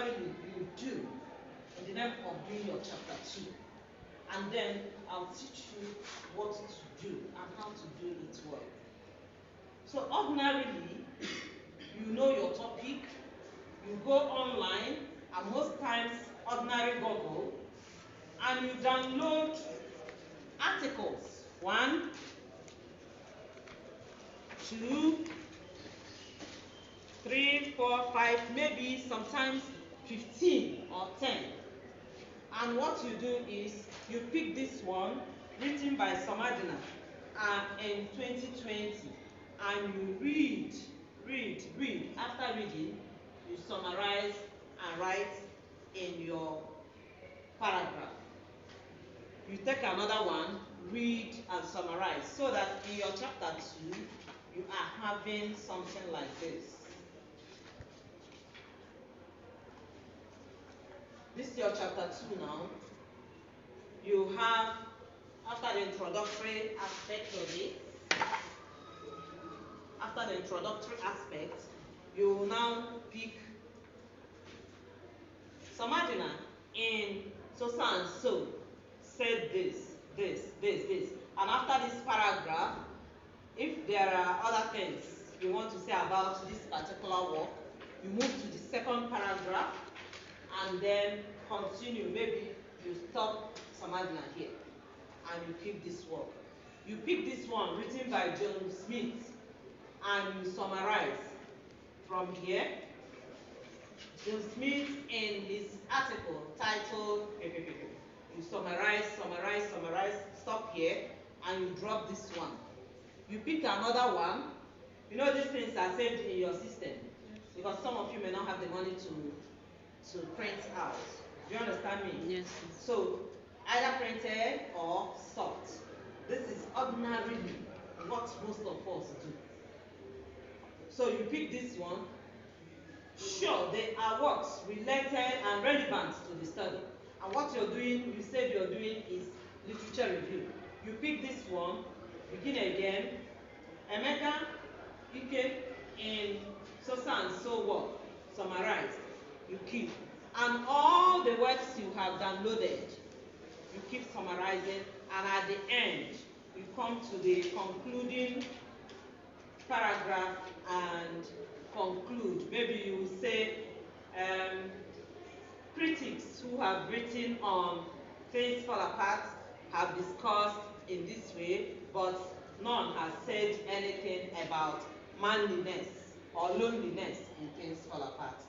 ordinarily you do in the name of doing your chapter 2. And then I'll teach you what to do and how to do it well. So ordinarily, you know your topic, you go online, and most times ordinary Google, and you download articles. 1, 2, 3, 4, 5, maybe sometimes 15 or 10. And what you do is you pick this one written by Samadina in 2020, and you read. After reading, you summarize and write in your paragraph. You take another one, read and summarize, so that in your chapter 2, you are having something like this. This is your chapter 2 now. You have, after the introductory aspect of it, you will now pick Samadina in so and so said this. And after this paragraph, if there are other things you want to say about this particular work, you move to the second paragraph and then continue. Maybe you stop Samadina here and you pick this work. You pick this one written by John Smith and you summarize from here. John Smith in his article titled, you summarize, stop here, and you drop this one. You pick another one. You know these things are saved in your system because some of you may not have the money to print out. Do you understand me? Yes. So either printed or soft. This is ordinarily what most of us do. So you pick this one. Sure, they are works related and relevant to the study. And what you're doing, you said you're doing is literature review. You pick this one, begin again. Emeka, Ike, in so and so work, summarize, you keep. And all the works you have downloaded, you keep summarizing, and at the end, you come to the concluding paragraph and conclude. Maybe you will say, critics who have written on Things Fall Apart have discussed in this way, but none has said anything about manliness or loneliness in Things Fall Apart.